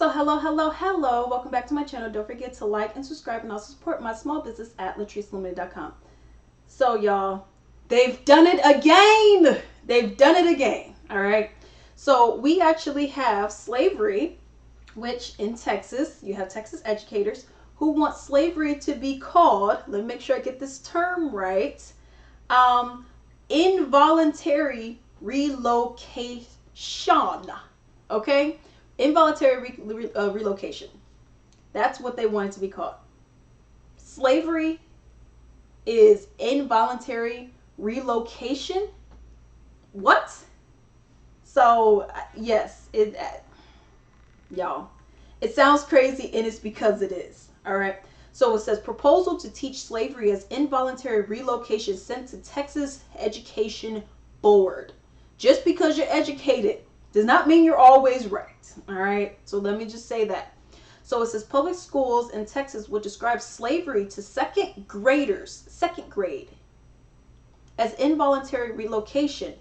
So hello. Welcome back to my channel. Don't forget to like and subscribe and also support my small business at latricelimited.com. So y'all, they've done it again. They've done it again. All right. So we actually have slavery, which in Texas, you have Texas educators who want slavery to be called, let me make sure I get this term right, involuntary relocation. Okay? Involuntary relocation. That's what they want it to be called. Slavery is involuntary relocation. What? So yes, y'all, it sounds crazy, and it's because it is. All right. So it says proposal to teach slavery as involuntary relocation sent to Texas Education Board. Just because you're educated does not mean you're always right. All right. So let me just say that. So it says public schools in Texas would describe slavery to second grade, as involuntary relocation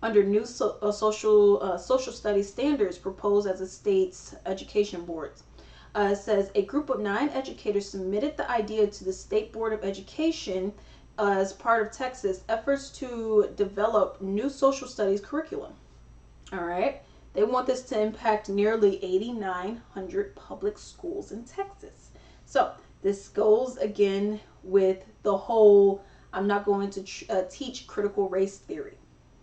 under new social studies standards proposed as the state's education boards. It says a group of 9 educators submitted the idea to the State Board of Education as part of Texas efforts to develop new social studies curriculum. All right. They want this to impact nearly 8,900 public schools in Texas. So this goes again with the whole, I'm not going to teach critical race theory.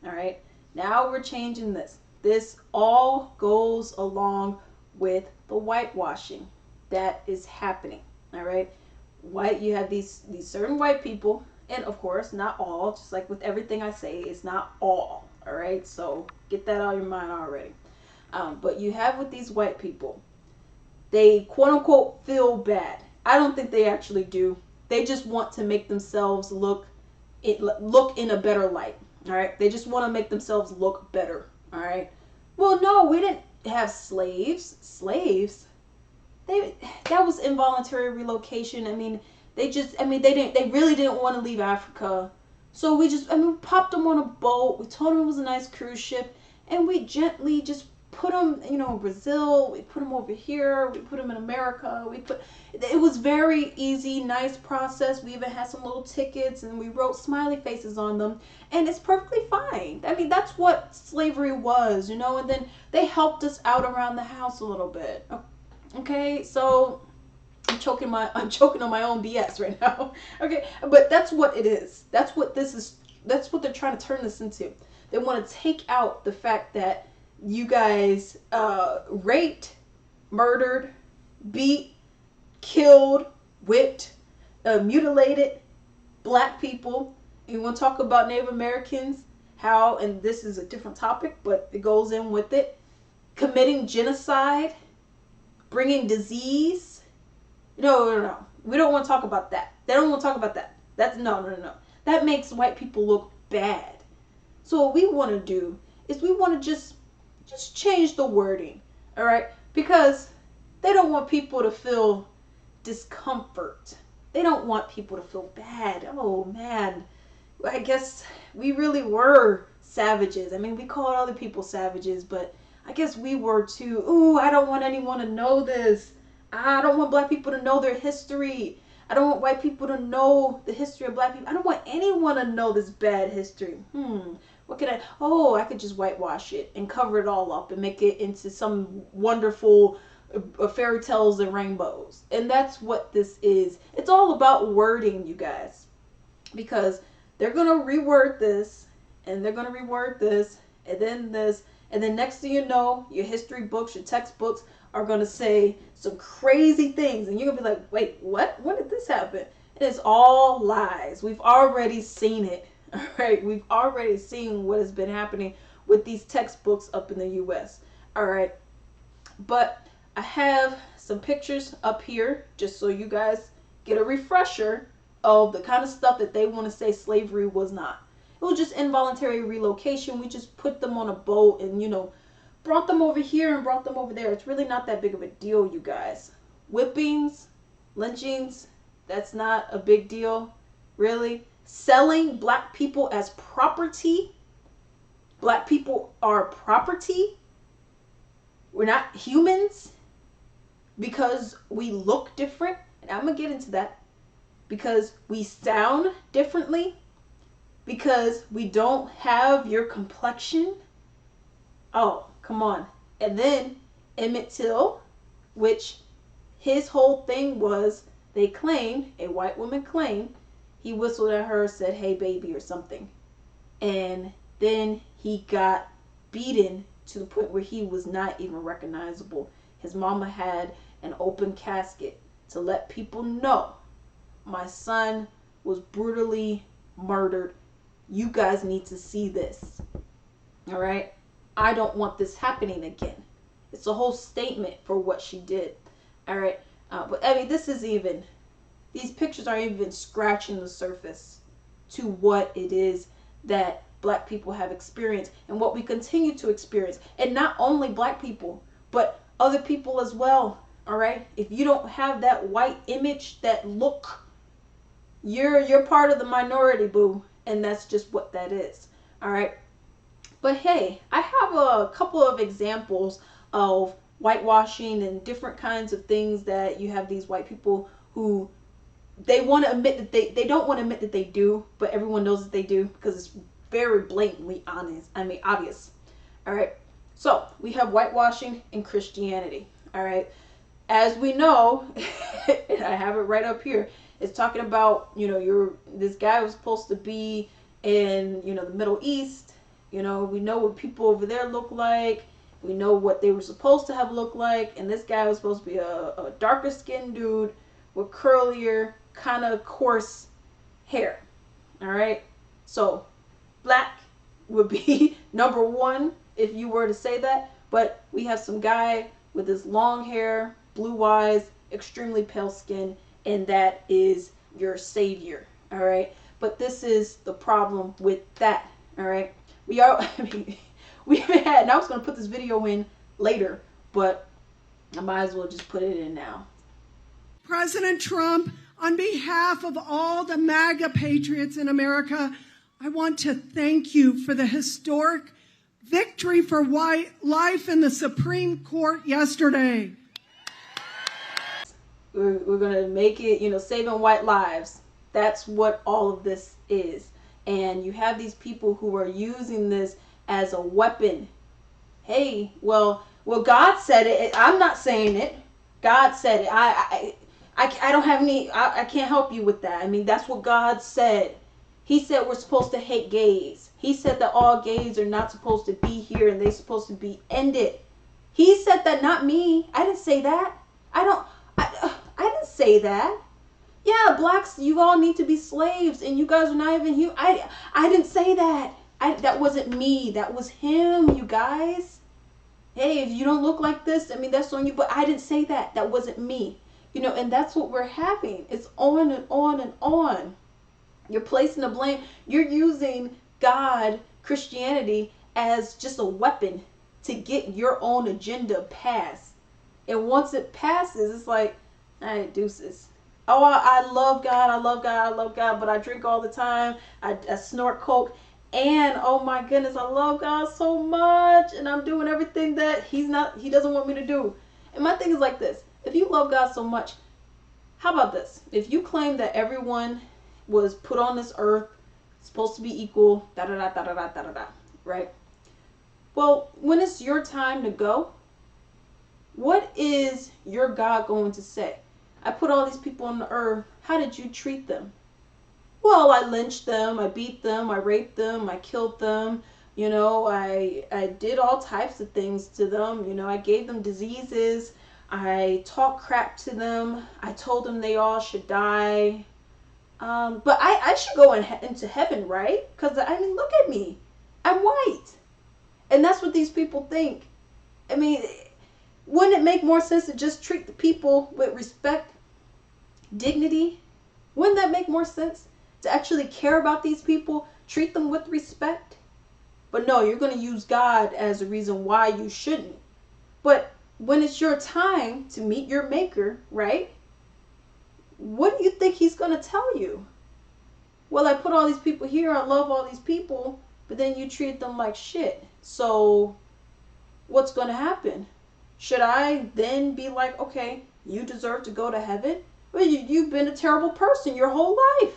All right. Now we're changing this. This all goes along with the whitewashing that is happening. All right. You have these certain white people, and of course not all, just like with everything I say, it's not all. All right. So get that out of your mind already. But you have with these white people, they quote unquote feel bad. I don't think they actually do. They just want to make themselves look in a better light. All right. They just want to make themselves look better. All right. Well, no, we didn't have slaves. That was involuntary relocation. I mean, they really didn't want to leave Africa. So we popped them on a boat. We told them it was a nice cruise ship, and we gently just put them, in Brazil. We put them over here. We put them in America. It was very easy, nice process. We even had some little tickets, and we wrote smiley faces on them, and it's perfectly fine. I mean, that's what slavery was, and then they helped us out around the house a little bit. Okay, so I'm choking on my own BS right now. Okay, but that's what it is. That's what this is. That's what they're trying to turn this into. They want to take out the fact that you guys raped, murdered, beat, killed, whipped, mutilated black people. You want to talk about Native Americans, how, and this is a different topic, but it goes in with it, committing genocide, bringing disease. No. We don't want to talk about that. They don't want to talk about that. That's no. That makes white people look bad. So what we want to do is we want to just change the wording, all right? Because they don't want people to feel discomfort. They don't want people to feel bad. Oh, man. I guess we really were savages. I mean, we called other people savages, but I guess we were too. Ooh, I don't want anyone to know this. I don't want black people to know their history. I don't want white people to know the history of black people. I don't want anyone to know this bad history. What could I could just whitewash it and cover it all up and make it into some wonderful fairy tales and rainbows. And that's what this is. It's all about wording, you guys. Because they're going to reword this, and they're going to reword this, and then this, and then next thing you know, your history books, your textbooks are going to say some crazy things. And you're going to be like, wait, what? When did this happen? And it's all lies. We've already seen it. All right, we've already seen what has been happening with these textbooks up in the U.S. All right, but I have some pictures up here just so you guys get a refresher of the kind of stuff that they want to say slavery was not. It was just involuntary relocation. We just put them on a boat and, brought them over here and brought them over there. It's really not that big of a deal, you guys. Whippings, lynchings, that's not a big deal, really. Selling black people as property. Black people are property. We're not humans. because we look different, and I'm going to get into that, because we sound differently, because we don't have your complexion. Oh, come on. And then Emmett Till, which his whole thing was, they claimed, a white woman claimed, he whistled at her, said, "Hey, baby," or something. And then he got beaten to the point where he was not even recognizable. His mama had an open casket to let people know, my son was brutally murdered. You guys need to see this. All right? I don't want this happening again. It's a whole statement for what she did. All right? But I mean, these pictures aren't even scratching the surface to what it is that black people have experienced and what we continue to experience. And not only black people, but other people as well. All right? If you don't have that white image, that look, you're part of the minority, boo. And that's just what that is. All right? But hey, I have a couple of examples of whitewashing and different kinds of things that you have these white people who they want to admit that they don't want to admit that they do, but everyone knows that they do because it's very blatantly obvious. All right. So we have whitewashing in Christianity. All right. As we know, and I have it right up here, it's talking about, this guy was supposed to be in, the Middle East. We know what people over there look like. We know what they were supposed to have looked like. And this guy was supposed to be a darker skinned dude with curlier, kind of coarse hair. All right. So black would be number one if you were to say that. But we have some guy with his long hair, blue eyes, extremely pale skin, and that is your savior. All right. But this is the problem with that. All right. We haven't had, and I was going to put this video in later, but I might as well just put it in now. President Trump, on behalf of all the MAGA patriots in America, I want to thank you for the historic victory for white life in the Supreme Court yesterday. We're going to make it, saving white lives. That's what all of this is. And you have these people who are using this as a weapon. Hey, well, God said it. I'm not saying it. God said it. I don't have any, I can't help you with that. I mean, that's what God said. He said we're supposed to hate gays. He said that all gays are not supposed to be here and they're supposed to be ended. He said that, not me. I didn't say that. I didn't say that. Yeah, blacks, you all need to be slaves and you guys are not even human. I didn't say that. That wasn't me. That was him, you guys. Hey, if you don't look like this, that's on you. But I didn't say that. That wasn't me. And that's what we're having. It's on and on and on. You're placing the blame. You're using God, Christianity, as just a weapon to get your own agenda passed. And once it passes, it's like, all right, deuces. Oh, I love God, I love God, I love God, but I drink all the time. I snort coke. And oh my goodness, I love God so much. And I'm doing everything that he doesn't want me to do. And my thing is like this. If you love God so much, how about this? If you claim that everyone was put on this earth, supposed to be equal, right? Well, when it's your time to go, what is your God going to say? I put all these people on the earth. How did you treat them? Well, I lynched them. I beat them. I raped them. I killed them. I did all types of things to them. I gave them diseases. I talked crap to them. I told them they all should die. But I should go into heaven, right? Because, look at me. I'm white. And that's what these people think. Wouldn't it make more sense to just treat the people with respect, dignity? Wouldn't that make more sense? To actually care about these people, treat them with respect? But no, you're going to use God as a reason why you shouldn't. But when it's your time to meet your maker, right? What do you think he's going to tell you? Well, I put all these people here, I love all these people, but then you treat them like shit. So what's going to happen? Should I then be like, okay, you deserve to go to heaven? Well, you've been a terrible person your whole life.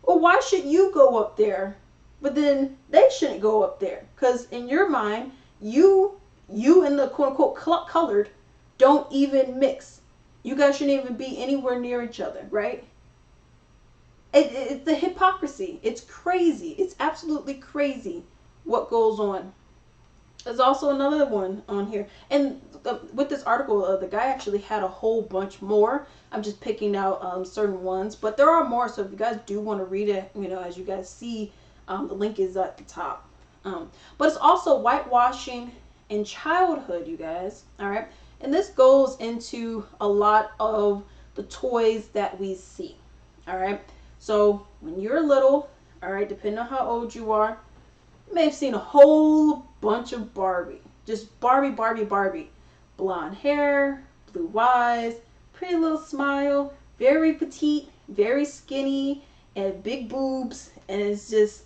Well, why should you go up there? But then they shouldn't go up there. Because in your mind, you and the quote unquote colored don't even mix. You guys shouldn't even be anywhere near each other, right? It's the hypocrisy. It's crazy. It's absolutely crazy what goes on. There's also another one on here. And with this article, the guy actually had a whole bunch more. I'm just picking out certain ones. But there are more, so if you guys do want to read it, as you guys see, the link is at the top. But it's also whitewashing in childhood, you guys. All right? And this goes into a lot of the toys that we see. All right? So when you're little, all right, depending on how old you are, you may have seen a whole bunch of Barbie. Just Barbie, Barbie, Barbie. Blonde hair, blue eyes, pretty little smile, very petite, very skinny, and big boobs. And it's just,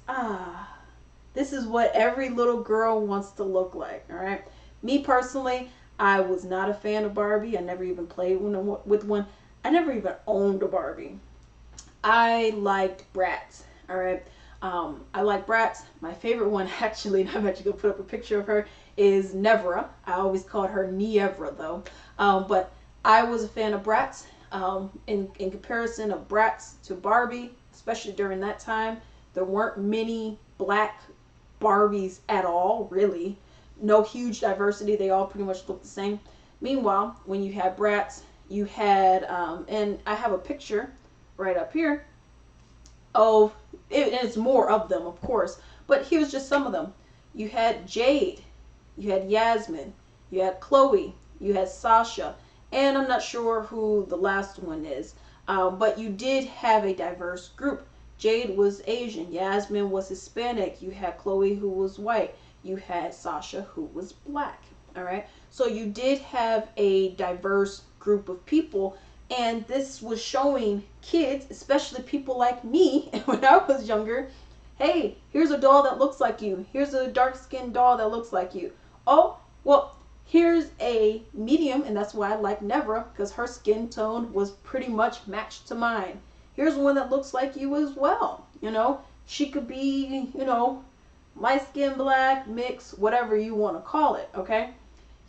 this is what every little girl wants to look like, all right? Me personally, I was not a fan of Barbie. I never even played with one. I never even owned a Barbie. I liked Bratz, all right? I like Bratz. My favorite one, actually, and I'm actually going to put up a picture of her, is Nevra. I always called her Nievra, though. But I was a fan of Bratz. In comparison of Bratz to Barbie, especially during that time, there weren't many black Barbies at all, really. No huge diversity. They all pretty much look the same. Meanwhile, when you had Bratz, you had, and I have a picture right up here of it, and it's more of them, of course, but here's just some of them. You had Jade, you had Yasmin, you had Chloe, you had Sasha, and I'm not sure who the last one is, but you did have a diverse group. Jade was Asian, Yasmin was Hispanic, you had Chloe who was white, you had Sasha who was black. All right, so you did have a diverse group of people. And this was showing kids, especially people like me, when I was younger, hey, here's a doll that looks like you. Here's a dark-skinned doll that looks like you. Oh, well, here's a medium, and that's why I like Nevra, because her skin tone was pretty much matched to mine. Here's one that looks like you as well. She could be, light skin, black, mix, whatever you want to call it, okay?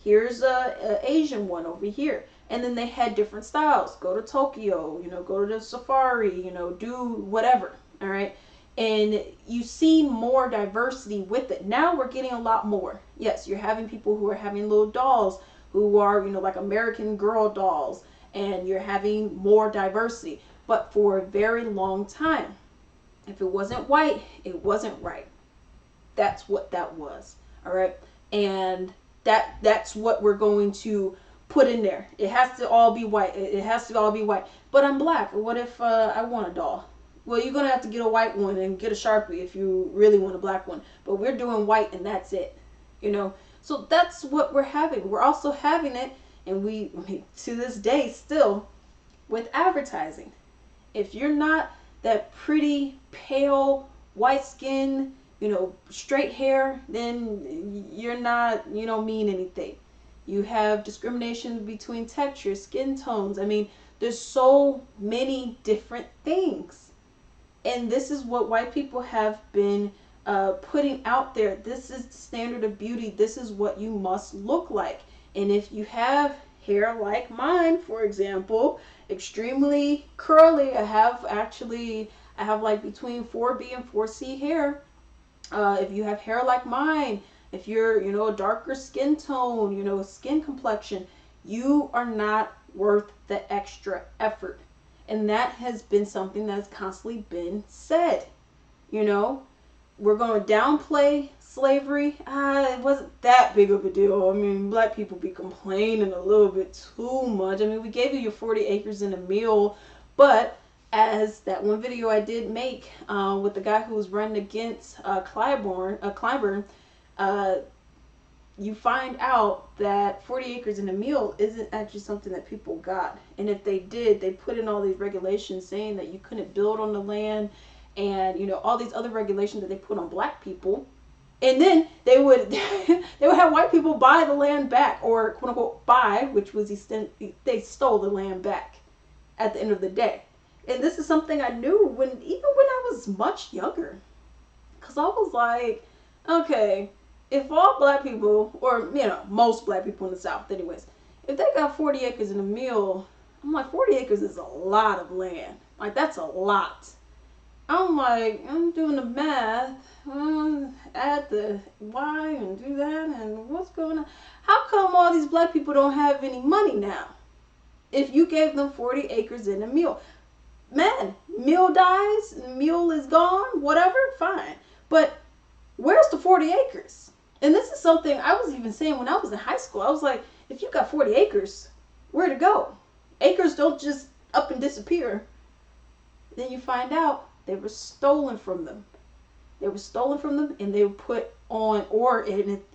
Here's a Asian one over here. And then they had different styles. Go to Tokyo, go to the safari, do whatever. All right. And you see more diversity with it. Now we're getting a lot more. Yes, you're having people who are having little dolls who are, like American Girl dolls. And you're having more diversity. But for a very long time, if it wasn't white, it wasn't right. That's what that was. All right. And that's what we're going to put in there. It has to all be white. It has to all be white. But I'm black. What if I want a doll? Well, you're going to have to get a white one and get a Sharpie if you really want a black one. But we're doing white and that's it. So that's what we're having. We're also having it, and we to this day still, with advertising. If you're not that pretty, pale, white skin, straight hair, then you're not, you don't mean anything. You have discrimination between textures, skin tones. I mean, there's so many different things. And this is what white people have been putting out there. This is the standard of beauty. This is what you must look like. And if you have hair like mine, for example, extremely curly, I have like between 4B and 4C hair. If you have hair like mine, if you're, a darker skin tone, skin complexion, you are not worth the extra effort. And that has been something that's constantly been said. We're going to downplay slavery. It wasn't that big of a deal. I mean, black people be complaining a little bit too much. I mean, we gave you your 40 acres and a meal, but as that one video I did make with the guy who was running against Clyburn, you find out that 40 acres and a meal isn't actually something that people got. And if they did, they put in all these regulations saying that you couldn't build on the land and, all these other regulations that they put on black people. And then they would they would have white people buy the land back, or quote unquote buy, which was they stole the land back at the end of the day. And this is something I knew even when I was much younger, because I was like, okay, if all black people, or most black people in the South, anyways, if they got 40 acres in a mill, I'm like, 40 acres is a lot of land. Like, that's a lot. I'm like, I'm doing the math, add the Y and do that, and what's going on? How come all these black people don't have any money now? If you gave them 40 acres in a mill, man, mill dies, mill is gone, whatever, fine. But where's the 40 acres? And this is something I was even saying when I was in high school. I was like, if you got 40 acres, where to go? Acres don't just up and disappear. Then you find out they were stolen from them. They were stolen from them, and they were put on, or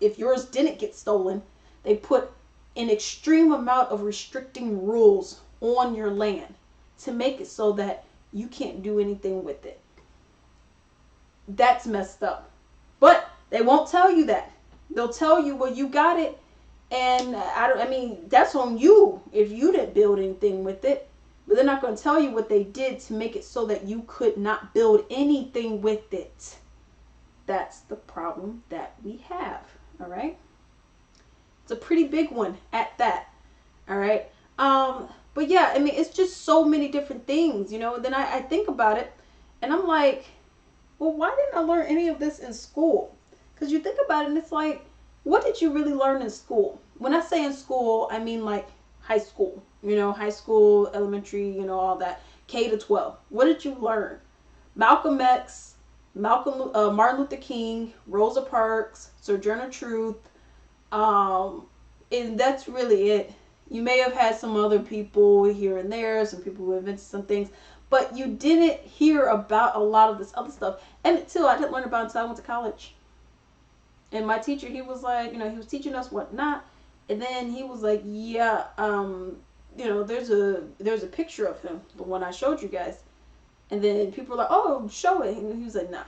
if yours didn't get stolen, they put an extreme amount of restricting rules on your land to make it so that you can't do anything with it. That's messed up. But they won't tell you that. They'll tell you, well, you got it, and I mean, that's on you if you didn't build anything with it. But they're not going to tell you what they did to make it so that you could not build anything with it. That's the problem that we have. All right. It's a pretty big one at that. All right. But yeah, I mean, it's just so many different things, and then I think about it, and I'm like, well, why didn't I learn any of this in school? Because you think about it, and it's like, what did you really learn in school? When I say in school, I mean like high school. High school, elementary, all that, K to 12. What did you learn? Malcolm X, Martin Luther King, Rosa Parks, Sojourner Truth, and that's really it. You may have had some other people here and there, some people who invented some things, but you didn't hear about a lot of this other stuff. And too, I didn't learn about it until I went to college. And my teacher, he was like, he was teaching us whatnot, and then he was like, yeah, there's a picture of him, the one I showed you guys. And then people were like, oh, show it. And he was like, nah.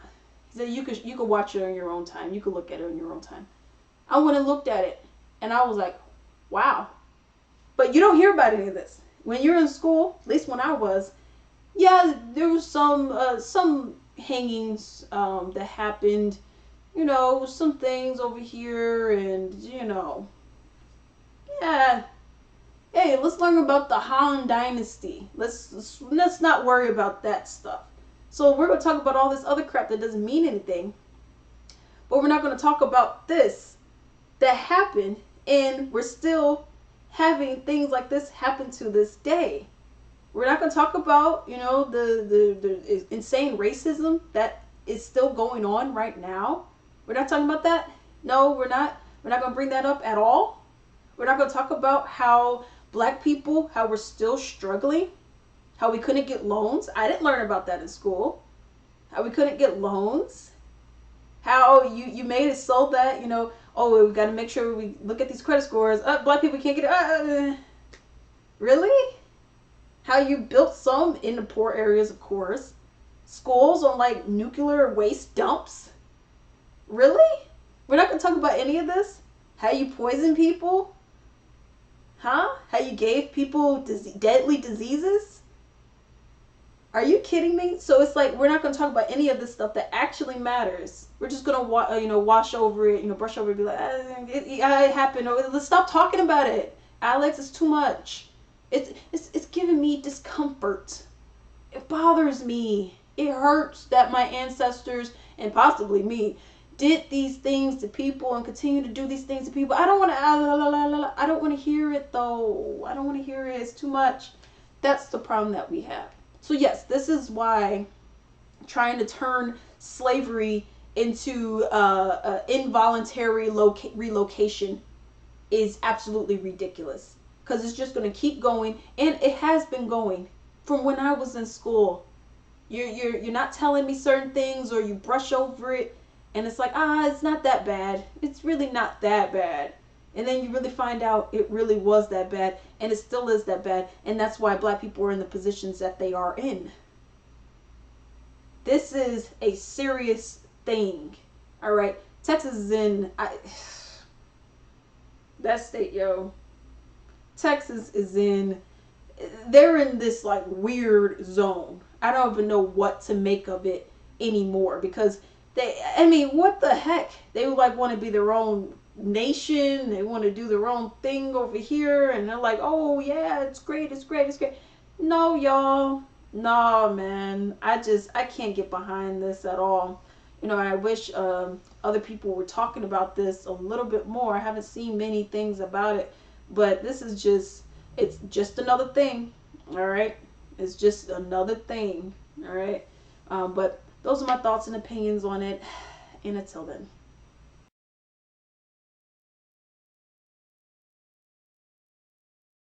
He said, you could watch it on your own time. You could look at it on your own time. I went and looked at it, and I was like, wow. But you don't hear about any of this. When you're in school, at least when I was, yeah, there was some hangings that happened, some things over here, and, yeah. Hey, let's learn about the Han Dynasty. Let's not worry about that stuff. So we're going to talk about all this other crap that doesn't mean anything. But we're not going to talk about this that happened, and we're still having things like this happen to this day. We're not going to talk about, the insane racism that is still going on right now. We're not talking about that. No, we're not. We're not going to bring that up at all. We're not going to talk about how Black people, how we're still struggling, how we couldn't get loans. I didn't learn about that in school. How we couldn't get loans. How you made it so that, we got to make sure we look at these credit scores. Black people can't get it. Really? How you built some in the poor areas, of course. Schools on like nuclear waste dumps. Really? We're not going to talk about any of this? How you poison people? Huh? How you gave people deadly diseases? Are you kidding me? So it's like we're not going to talk about any of this stuff that actually matters. We're just going to wash over it, brush over it, be like, it happened. Or let's stop talking about it. Alex, it's too much. It's giving me discomfort. It bothers me. It hurts that my ancestors and possibly me did these things to people and continue to do these things to people. I don't want to hear it though. I don't want to hear it. It's too much. That's the problem that we have. So yes, this is why trying to turn slavery into involuntary relocation is absolutely ridiculous, because it's just going to keep going, and it has been going from when I was in school. You're not telling me certain things, or you brush over it. And it's like, it's not that bad. It's really not that bad. And then you really find out it really was that bad. And it still is that bad. And that's why Black people are in the positions that they are in. This is a serious thing. All right. Texas is in that state, yo. Texas is in, they're in this like weird zone. I don't even know what to make of it anymore, because I mean, what the heck? They would like want to be their own nation. They want to do their own thing over here, and they're like, oh yeah, it's great, it's great, it's great. No, y'all. No, man. I can't get behind this at all. You know, I wish other people were talking about this a little bit more. I haven't seen many things about it, but this is just, it's just another thing. All right. It's just another thing. All right. But those are my thoughts and opinions on it. And until then.